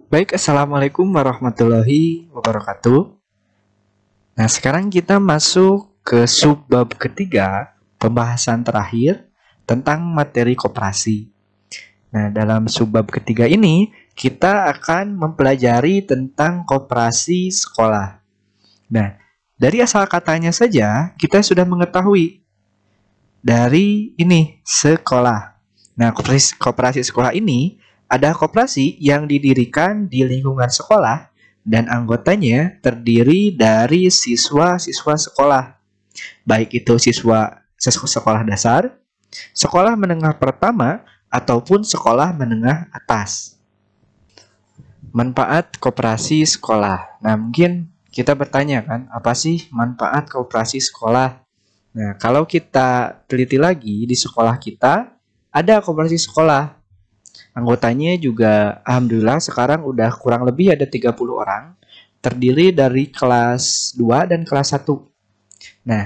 Baik, Assalamualaikum warahmatullahi wabarakatuh. Nah, sekarang kita masuk ke subbab ketiga, pembahasan terakhir tentang materi koperasi. Nah, dalam subbab ketiga ini, kita akan mempelajari tentang koperasi sekolah. Nah, dari asal katanya saja, kita sudah mengetahui dari ini, sekolah. Nah, koperasi sekolah ini ada koperasi yang didirikan di lingkungan sekolah dan anggotanya terdiri dari siswa-siswa sekolah, baik itu siswa sekolah dasar, sekolah menengah pertama, ataupun sekolah menengah atas. Manfaat koperasi sekolah. Nah, mungkin kita bertanya kan, apa sih manfaat koperasi sekolah? Nah, kalau kita teliti lagi di sekolah kita, ada koperasi sekolah. Anggotanya juga alhamdulillah sekarang udah kurang lebih ada 30 orang, terdiri dari kelas 2 dan kelas 1. Nah,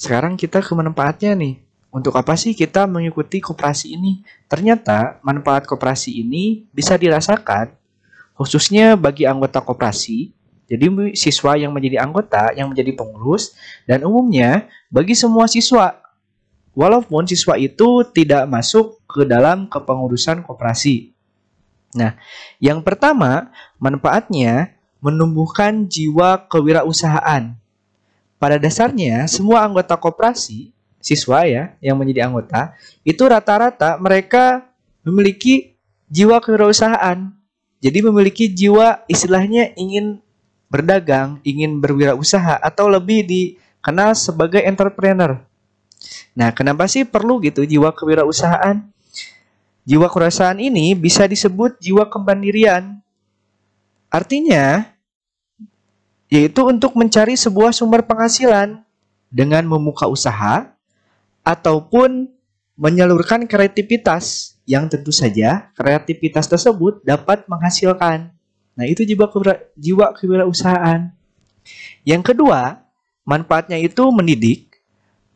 sekarang kita ke manfaatnya nih. Untuk apa sih kita mengikuti koperasi ini? Ternyata manfaat koperasi ini bisa dirasakan khususnya bagi anggota koperasi. Jadi siswa yang menjadi anggota, yang menjadi pengurus, dan umumnya bagi semua siswa. Walaupun siswa itu tidak masuk ke dalam kepengurusan koperasi. Nah, yang pertama, manfaatnya menumbuhkan jiwa kewirausahaan. Pada dasarnya, semua anggota koperasi, siswa ya, yang menjadi anggota, itu rata-rata mereka memiliki jiwa kewirausahaan. Jadi memiliki jiwa istilahnya ingin berdagang, ingin berwirausaha, atau lebih dikenal sebagai entrepreneur. Nah, kenapa sih perlu gitu jiwa kewirausahaan? Jiwa kewirausahaan ini bisa disebut jiwa kemandirian. Artinya, yaitu untuk mencari sebuah sumber penghasilan dengan membuka usaha ataupun menyalurkan kreativitas yang tentu saja kreativitas tersebut dapat menghasilkan. Nah, itu jiwa kewirausahaan. Yang kedua, manfaatnya itu mendidik,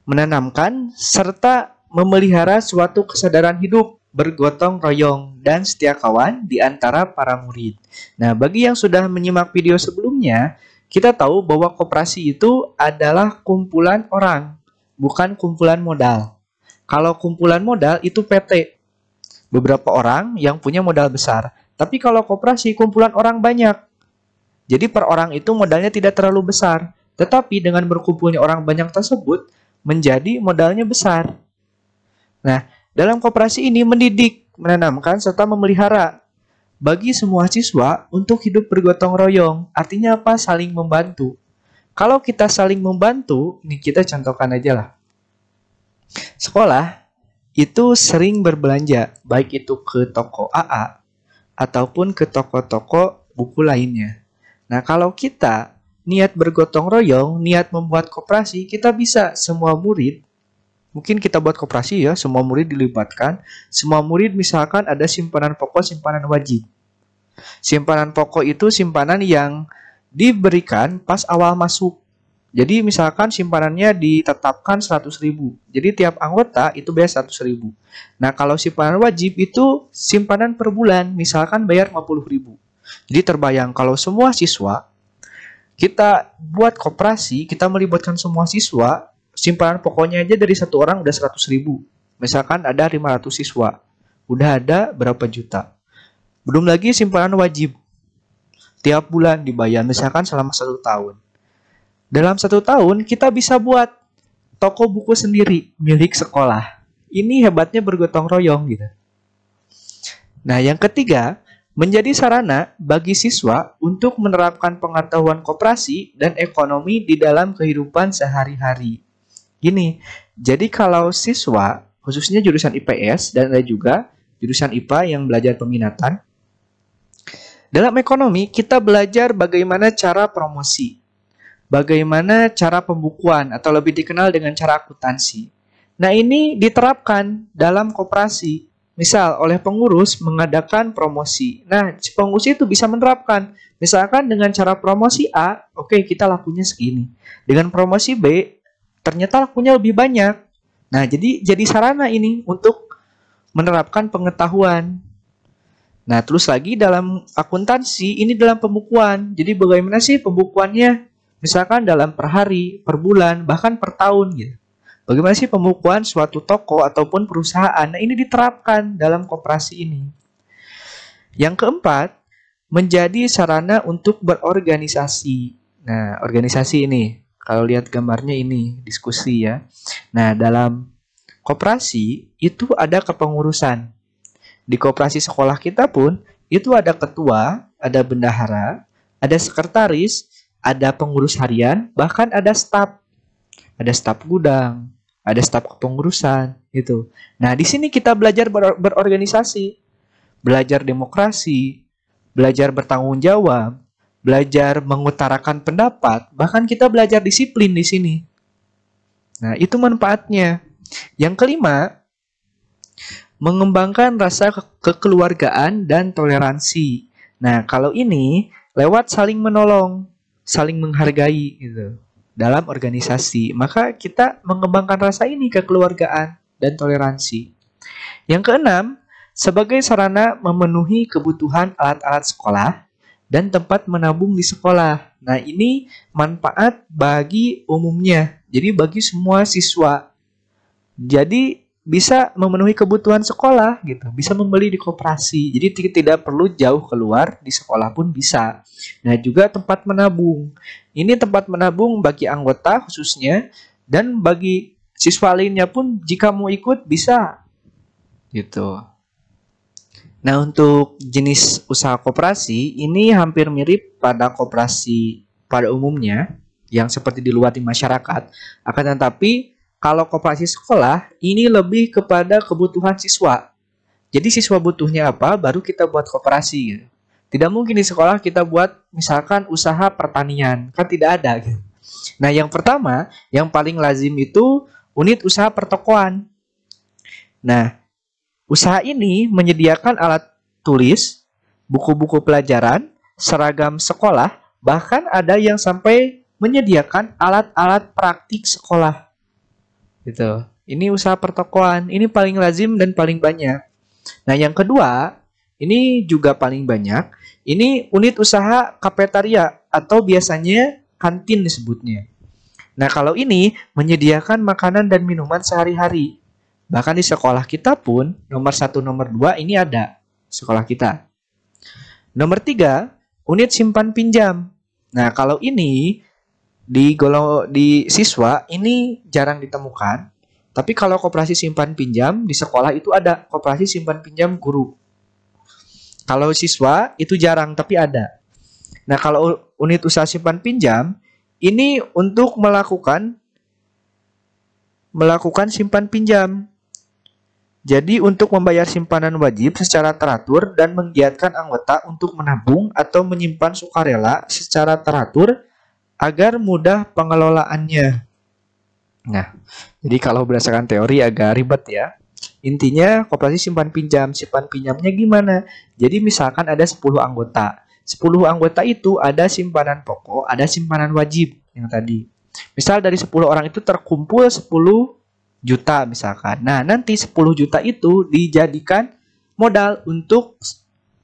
menanamkan, serta memelihara suatu kesadaran hidup bergotong royong dan setia kawan di antara para murid. Nah, bagi yang sudah menyimak video sebelumnya, kita tahu bahwa koperasi itu adalah kumpulan orang, bukan kumpulan modal. Kalau kumpulan modal itu PT, beberapa orang yang punya modal besar. Tapi kalau koperasi, kumpulan orang banyak. Jadi per orang itu modalnya tidak terlalu besar. Tetapi dengan berkumpulnya orang banyak tersebut, menjadi modalnya besar. Nah, dalam koperasi ini mendidik, menanamkan, serta memelihara bagi semua siswa untuk hidup bergotong royong. Artinya apa? Saling membantu. Kalau kita saling membantu, ini kita contohkan aja lah. Sekolah itu sering berbelanja, baik itu ke toko AA ataupun ke toko-toko buku lainnya. Nah, kalau kita niat bergotong royong, niat membuat koperasi, kita bisa semua murid, mungkin kita buat koperasi ya, semua murid dilibatkan. Semua murid misalkan ada simpanan pokok, simpanan wajib. Simpanan pokok itu simpanan yang diberikan pas awal masuk. Jadi misalkan simpanannya ditetapkan 100.000. Jadi tiap anggota itu bayar 100.000. Nah, kalau simpanan wajib itu simpanan per bulan, misalkan bayar 50.000. Jadi terbayang kalau semua siswa kita buat koperasi, kita melibatkan semua siswa, simpanan pokoknya aja dari satu orang udah 100.000. Misalkan ada 500 siswa, udah ada berapa juta. Belum lagi simpanan wajib, tiap bulan dibayar, misalkan selama 1 tahun. Dalam 1 tahun kita bisa buat toko buku sendiri milik sekolah. Ini hebatnya bergotong royong gitu. Nah, yang ketiga, menjadi sarana bagi siswa untuk menerapkan pengetahuan koperasi dan ekonomi di dalam kehidupan sehari-hari. Gini, jadi kalau siswa, khususnya jurusan IPS dan ada juga jurusan IPA yang belajar peminatan, dalam ekonomi kita belajar bagaimana cara promosi, bagaimana cara pembukuan atau lebih dikenal dengan cara akuntansi. Nah, ini diterapkan dalam koperasi. Misal oleh pengurus mengadakan promosi. Nah, si pengurus itu bisa menerapkan. Misalkan dengan cara promosi A, oke, kita lakunya segini. Dengan promosi B, ternyata lakunya lebih banyak. Nah, jadi sarana ini untuk menerapkan pengetahuan. Nah, terus lagi dalam akuntansi, ini dalam pembukuan. Jadi bagaimana sih pembukuannya? Misalkan dalam per hari, per bulan, bahkan per tahun gitu. Bagaimana sih pembukuan suatu toko ataupun perusahaan? Nah, ini diterapkan dalam koperasi ini. Yang keempat, menjadi sarana untuk berorganisasi. Nah, organisasi ini, kalau lihat gambarnya ini, diskusi ya. Nah, dalam koperasi itu ada kepengurusan. Di koperasi sekolah kita pun itu ada ketua, ada bendahara, ada sekretaris, ada pengurus harian, bahkan ada staf. Ada staf gudang, ada staf kepengurusan gitu. Nah, di sini kita belajar berorganisasi, belajar demokrasi, belajar bertanggung jawab, belajar mengutarakan pendapat, bahkan kita belajar disiplin di sini. Nah, itu manfaatnya. Yang kelima, mengembangkan rasa kekeluargaan dan toleransi. Nah, kalau ini lewat saling menolong, saling menghargai gitu dalam organisasi. Maka kita mengembangkan rasa ini kekeluargaan dan toleransi. Yang keenam, sebagai sarana memenuhi kebutuhan alat-alat sekolah dan tempat menabung di sekolah. Nah, ini manfaat bagi umumnya. Jadi bagi semua siswa. Jadi bisa memenuhi kebutuhan sekolah gitu, bisa membeli di koperasi. Jadi tidak perlu jauh keluar, di sekolah pun bisa. Nah, juga tempat menabung. Ini tempat menabung bagi anggota khususnya dan bagi siswa lainnya pun jika mau ikut bisa gitu. Nah, untuk jenis usaha koperasi ini hampir mirip pada koperasi pada umumnya yang seperti di luar di masyarakat. Akan tetapi kalau koperasi sekolah, ini lebih kepada kebutuhan siswa. Jadi siswa butuhnya apa, baru kita buat koperasi. Gitu. Tidak mungkin di sekolah kita buat misalkan usaha pertanian. Kan tidak ada. Gitu. Nah, yang pertama, yang paling lazim itu unit usaha pertokoan. Nah, usaha ini menyediakan alat tulis, buku-buku pelajaran, seragam sekolah, bahkan ada yang sampai menyediakan alat-alat praktik sekolah. Gitu. Ini usaha pertokoan, ini paling lazim dan paling banyak. Nah, yang kedua, ini juga paling banyak. Ini unit usaha kafetaria atau biasanya kantin disebutnya. Nah, kalau ini menyediakan makanan dan minuman sehari-hari. Bahkan di sekolah kita pun nomor 1, nomor 2 ini ada sekolah kita. Nomor 3, unit simpan pinjam. Nah, kalau ini di siswa ini jarang ditemukan, tapi kalau koperasi simpan pinjam di sekolah itu ada koperasi simpan pinjam guru. Kalau siswa itu jarang tapi ada. Nah, kalau unit usaha simpan pinjam ini untuk melakukan simpan pinjam. Jadi untuk membayar simpanan wajib secara teratur dan menggiatkan anggota untuk menabung atau menyimpan sukarela secara teratur agar mudah pengelolaannya. Nah, jadi kalau berdasarkan teori agak ribet ya. Intinya koperasi simpan pinjamnya gimana? Jadi misalkan ada 10 anggota. 10 anggota itu ada simpanan pokok, ada simpanan wajib yang tadi. Misal dari 10 orang itu terkumpul 10 juta misalkan. Nah, nanti 10 juta itu dijadikan modal untuk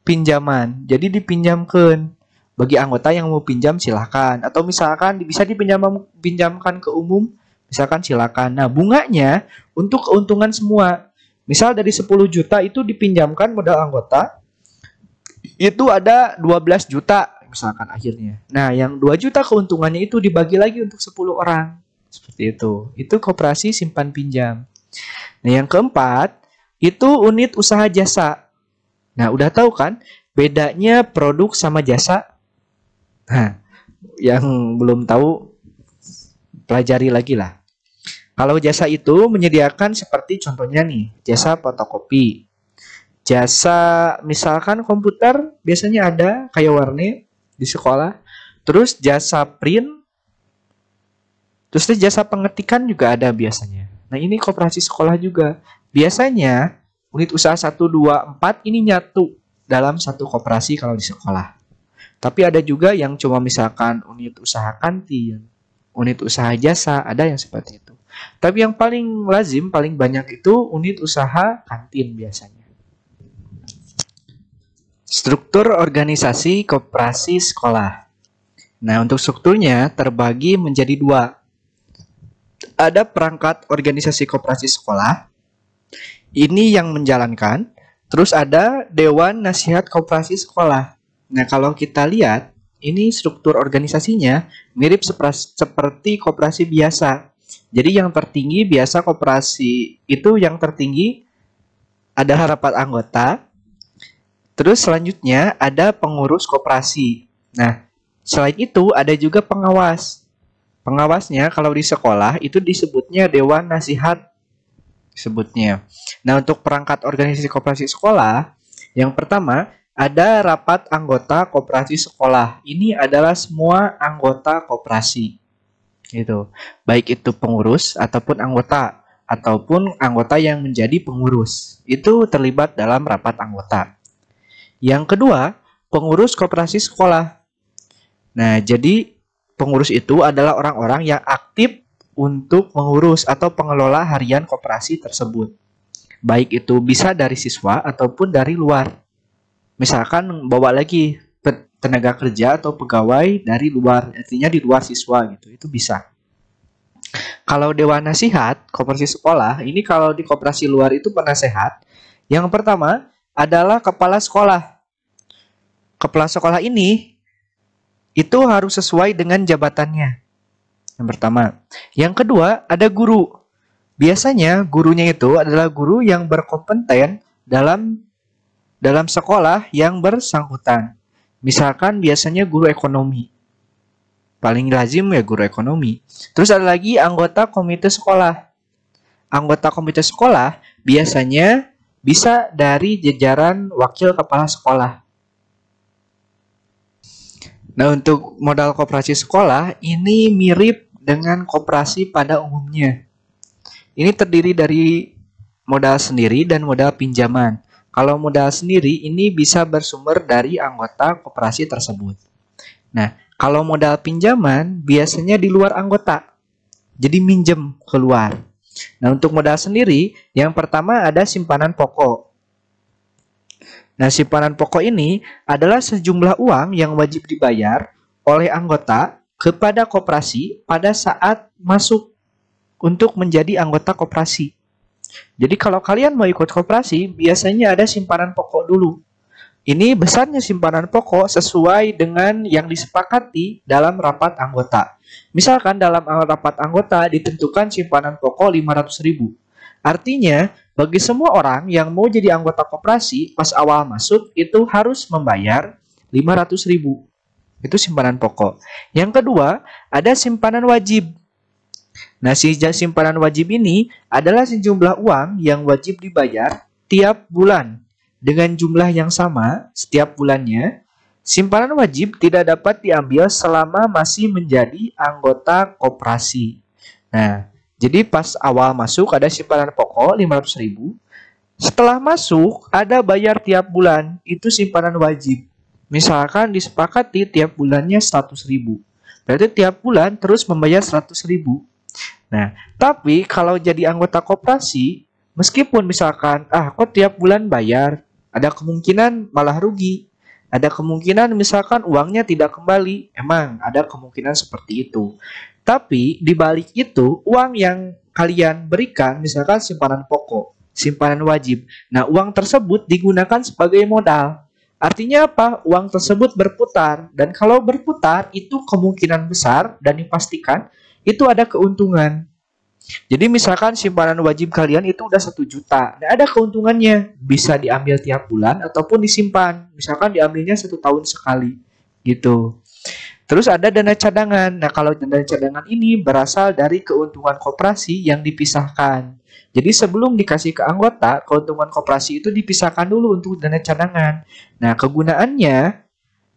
pinjaman. Jadi dipinjamkan. Bagi anggota yang mau pinjam silahkan. Atau misalkan bisa dipinjamkan ke umum, misalkan silakan. Nah, bunganya untuk keuntungan semua. Misal dari 10 juta itu dipinjamkan modal anggota, itu ada 12 juta misalkan akhirnya. Nah, yang 2 juta keuntungannya itu dibagi lagi untuk 10 orang. Seperti itu. Itu koperasi simpan pinjam. Nah, yang keempat, itu unit usaha jasa. Nah, udah tahu kan bedanya produk sama jasa? Nah, yang belum tahu pelajari lagi lah. Kalau jasa itu menyediakan seperti contohnya nih, jasa fotokopi. Jasa misalkan komputer biasanya ada kayak warnet di sekolah. Terus jasa print. Terus jasa pengetikan juga ada biasanya. Nah, ini koperasi sekolah juga. Biasanya unit usaha 1, 2, 4 ini nyatu dalam satu koperasi kalau di sekolah. Tapi ada juga yang cuma misalkan unit usaha kantin, unit usaha jasa, ada yang seperti itu. Tapi yang paling lazim, paling banyak itu unit usaha kantin biasanya. Struktur organisasi koperasi sekolah. Nah, untuk strukturnya terbagi menjadi dua. Ada perangkat organisasi koperasi sekolah, ini yang menjalankan. Terus ada Dewan Nasihat Koperasi Sekolah. Nah, kalau kita lihat, ini struktur organisasinya mirip seperti koperasi biasa. Jadi yang tertinggi biasa koperasi itu yang tertinggi adalah rapat anggota. Terus selanjutnya ada pengurus koperasi. Nah, selain itu ada juga pengawas. Pengawasnya kalau di sekolah itu disebutnya Dewan Nasihat sebutnya. Nah, untuk perangkat organisasi koperasi sekolah, yang pertama ada rapat anggota koperasi sekolah. Ini adalah semua anggota koperasi. Gitu. Baik itu pengurus ataupun anggota yang menjadi pengurus. Itu terlibat dalam rapat anggota. Yang kedua, pengurus koperasi sekolah. Nah, jadi pengurus itu adalah orang-orang yang aktif untuk mengurus atau pengelola harian koperasi tersebut. Baik itu bisa dari siswa ataupun dari luar. Misalkan bawa lagi tenaga kerja atau pegawai dari luar, artinya di luar siswa gitu, itu bisa. Kalau Dewan Nasihat koperasi sekolah, ini kalau di koperasi luar itu penasehat. Yang pertama adalah kepala sekolah. Kepala sekolah ini itu harus sesuai dengan jabatannya. Yang pertama. Yang kedua, ada guru. Biasanya gurunya itu adalah guru yang berkompeten dalam sekolah yang bersangkutan. Misalkan biasanya guru ekonomi. Paling lazim ya guru ekonomi. Terus ada lagi anggota komite sekolah. Anggota komite sekolah biasanya bisa dari jajaran wakil kepala sekolah. Nah, untuk modal koperasi sekolah ini mirip dengan koperasi pada umumnya. Ini terdiri dari modal sendiri dan modal pinjaman. Kalau modal sendiri ini bisa bersumber dari anggota koperasi tersebut. Nah, kalau modal pinjaman biasanya di luar anggota. Jadi minjem keluar. Nah, untuk modal sendiri yang pertama ada simpanan pokok. Nah, simpanan pokok ini adalah sejumlah uang yang wajib dibayar oleh anggota kepada koperasi pada saat masuk untuk menjadi anggota koperasi. Jadi kalau kalian mau ikut koperasi, biasanya ada simpanan pokok dulu. Ini besarnya simpanan pokok sesuai dengan yang disepakati dalam rapat anggota. Misalkan dalam rapat anggota ditentukan simpanan pokok 500.000. Artinya, bagi semua orang yang mau jadi anggota koperasi, pas awal masuk itu harus membayar 500.000. Itu simpanan pokok. Yang kedua, ada simpanan wajib. Nah, simpanan wajib ini adalah sejumlah uang yang wajib dibayar tiap bulan dengan jumlah yang sama setiap bulannya. Simpanan wajib tidak dapat diambil selama masih menjadi anggota koperasi. Nah, jadi pas awal masuk ada simpanan pokok 500.000. Setelah masuk ada bayar tiap bulan, itu simpanan wajib. Misalkan disepakati tiap bulannya 100.000. Berarti tiap bulan terus membayar 100.000. Nah, tapi kalau jadi anggota koperasi, meskipun misalkan, kok tiap bulan bayar, ada kemungkinan malah rugi. Ada kemungkinan misalkan uangnya tidak kembali. Emang ada kemungkinan seperti itu. Tapi di balik itu, uang yang kalian berikan, misalkan simpanan pokok, simpanan wajib. Nah, uang tersebut digunakan sebagai modal. Artinya apa? Uang tersebut berputar. Dan kalau berputar, itu kemungkinan besar dan dipastikan itu ada keuntungan. Jadi misalkan simpanan wajib kalian itu udah 1 juta. Nah, ada keuntungannya. Bisa diambil tiap bulan ataupun disimpan. Misalkan diambilnya 1 tahun sekali. Gitu. Terus ada dana cadangan. Nah, kalau dana cadangan ini berasal dari keuntungan koperasi yang dipisahkan. Jadi sebelum dikasih ke anggota, keuntungan koperasi itu dipisahkan dulu untuk dana cadangan. Nah, kegunaannya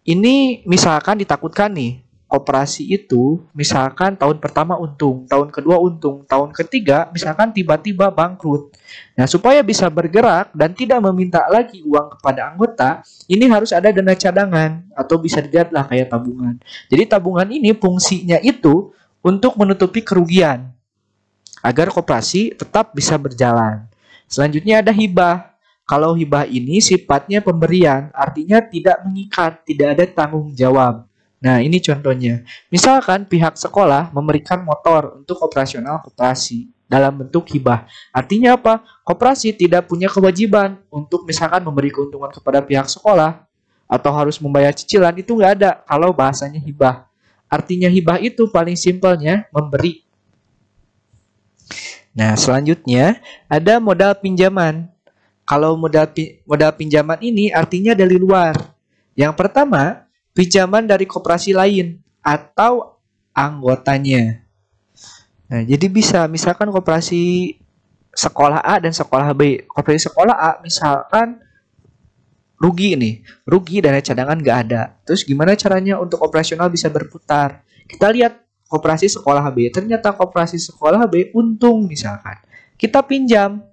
ini misalkan ditakutkan nih, koperasi itu misalkan tahun pertama untung, tahun kedua untung, tahun ketiga misalkan tiba-tiba bangkrut. Nah, supaya bisa bergerak dan tidak meminta lagi uang kepada anggota, ini harus ada dana cadangan atau bisa dilihatlah kayak tabungan. Jadi tabungan ini fungsinya itu untuk menutupi kerugian agar koperasi tetap bisa berjalan. Selanjutnya ada hibah. Kalau hibah ini sifatnya pemberian, artinya tidak mengikat, tidak ada tanggung jawab. Nah, ini contohnya. Misalkan pihak sekolah memberikan motor untuk operasional koperasi dalam bentuk hibah. Artinya apa? Koperasi tidak punya kewajiban untuk misalkan memberi keuntungan kepada pihak sekolah atau harus membayar cicilan, itu nggak ada kalau bahasanya hibah. Artinya hibah itu paling simpelnya memberi. Nah, selanjutnya ada modal pinjaman. Kalau modal pinjaman ini artinya dari luar. Yang pertama, pinjaman dari koperasi lain atau anggotanya. Nah, jadi bisa misalkan koperasi sekolah A dan sekolah B. Koperasi sekolah A misalkan rugi nih, rugi dana cadangan nggak ada. Terus gimana caranya untuk operasional bisa berputar? Kita lihat koperasi sekolah B, ternyata koperasi sekolah B untung misalkan. Kita pinjam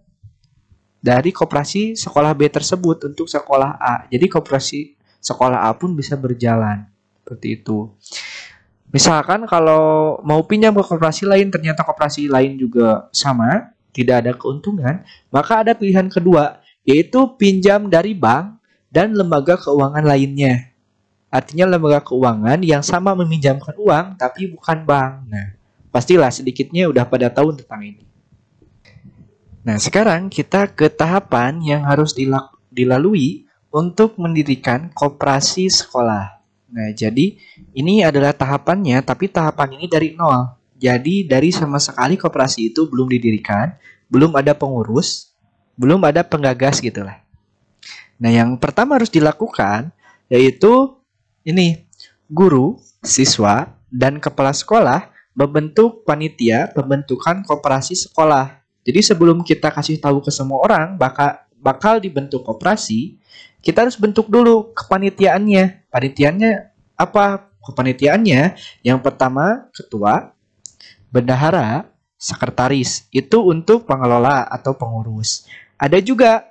dari koperasi sekolah B tersebut untuk sekolah A. Jadi koperasi sekolah A pun bisa berjalan. Seperti itu. Misalkan kalau mau pinjam ke koperasi lain, ternyata koperasi lain juga sama, tidak ada keuntungan, maka ada pilihan kedua, yaitu pinjam dari bank dan lembaga keuangan lainnya. Artinya lembaga keuangan yang sama meminjamkan uang, tapi bukan bank. Nah, pastilah sedikitnya udah pada tahu tentang ini. Nah, sekarang kita ke tahapan yang harus dilalui untuk mendirikan koperasi sekolah. Nah, jadi ini adalah tahapannya, tapi tahapan ini dari nol. Jadi dari sama sekali koperasi itu belum didirikan, belum ada pengurus, belum ada penggagas gitulah. Nah, yang pertama harus dilakukan yaitu ini, guru, siswa, dan kepala sekolah membentuk panitia pembentukan koperasi sekolah. Jadi sebelum kita kasih tahu ke semua orang bakal dibentuk koperasi, kita harus bentuk dulu kepanitiaannya. Panitiaannya apa? Kepanitiaannya yang pertama ketua, bendahara, sekretaris. Itu untuk pengelola atau pengurus. Ada juga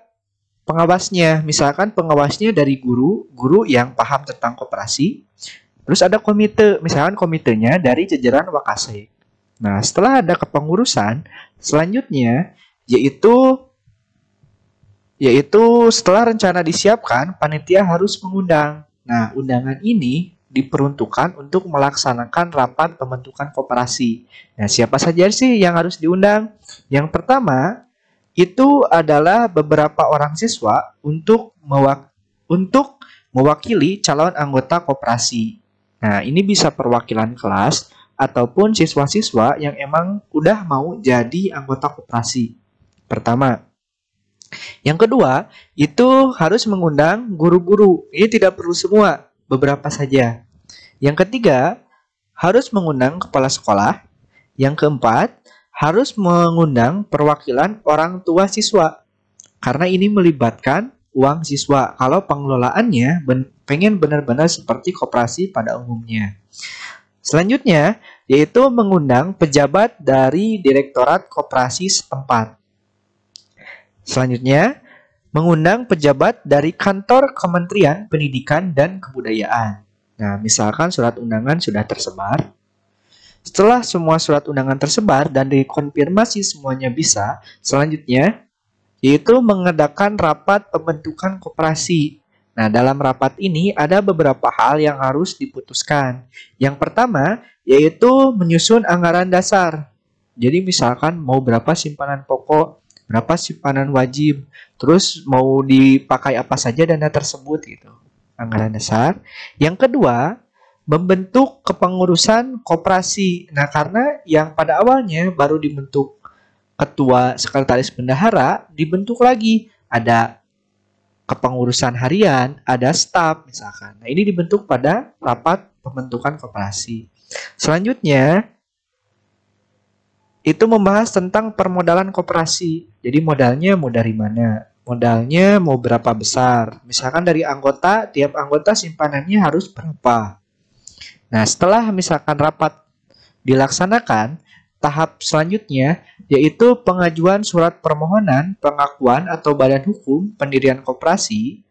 pengawasnya. Misalkan pengawasnya dari guru yang paham tentang koperasi. Terus ada komite, misalkan komitenya dari jajaran Wakasek. Nah, setelah ada kepengurusan, selanjutnya yaitu setelah rencana disiapkan, panitia harus mengundang. Nah, undangan ini diperuntukkan untuk melaksanakan rapat pembentukan koperasi. Nah, siapa saja sih yang harus diundang? Yang pertama, itu adalah beberapa orang siswa untuk mewakili calon anggota koperasi. Nah, ini bisa perwakilan kelas ataupun siswa-siswa yang emang udah mau jadi anggota koperasi. Pertama. Yang kedua, itu harus mengundang guru-guru. Ini tidak perlu semua, beberapa saja. Yang ketiga, harus mengundang kepala sekolah. Yang keempat, harus mengundang perwakilan orang tua siswa. Karena ini melibatkan uang siswa. Kalau pengelolaannya pengen benar-benar seperti koperasi pada umumnya. Selanjutnya, yaitu mengundang pejabat dari Direktorat Koperasi setempat. Selanjutnya, mengundang pejabat dari Kantor Kementerian Pendidikan dan Kebudayaan. Nah, misalkan surat undangan sudah tersebar. Setelah semua surat undangan tersebar dan dikonfirmasi semuanya bisa, selanjutnya, yaitu mengadakan rapat pembentukan koperasi. Nah, dalam rapat ini ada beberapa hal yang harus diputuskan. Yang pertama, yaitu menyusun anggaran dasar. Jadi misalkan mau berapa simpanan pokok, berapa simpanan wajib, terus mau dipakai apa saja dana tersebut gitu. Anggaran dasar. Yang kedua, membentuk kepengurusan koperasi. Nah, karena yang pada awalnya baru dibentuk ketua, sekretaris, bendahara, dibentuk lagi. Ada kepengurusan harian, ada staf misalkan. Nah, ini dibentuk pada rapat pembentukan koperasi. Selanjutnya, itu membahas tentang permodalan koperasi. Jadi modalnya mau dari mana? Modalnya mau berapa besar? Misalkan dari anggota, tiap anggota simpanannya harus berapa? Nah, setelah misalkan rapat dilaksanakan, tahap selanjutnya yaitu pengajuan surat permohonan pengakuan atau badan hukum pendirian koperasi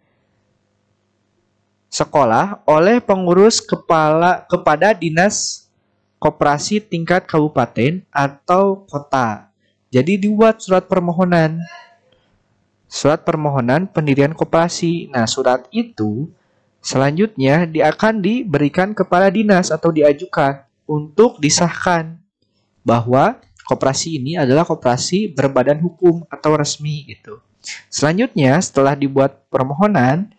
sekolah oleh pengurus kepada dinas koperasi tingkat kabupaten atau kota. Jadi dibuat surat permohonan. surat permohonan pendirian koperasi. Nah, surat itu selanjutnya akan diberikan kepada dinas atau diajukan untuk disahkan bahwa koperasi ini adalah koperasi berbadan hukum atau resmi gitu. Selanjutnya, setelah dibuat permohonan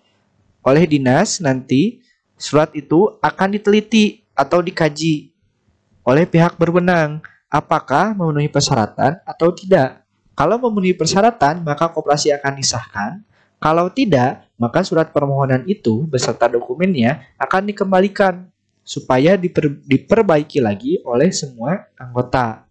oleh dinas, nanti surat itu akan diteliti atau dikaji oleh pihak berwenang apakah memenuhi persyaratan atau tidak. Kalau memenuhi persyaratan, maka koperasi akan disahkan. Kalau tidak, maka surat permohonan itu beserta dokumennya akan dikembalikan supaya diperbaiki lagi oleh semua anggota.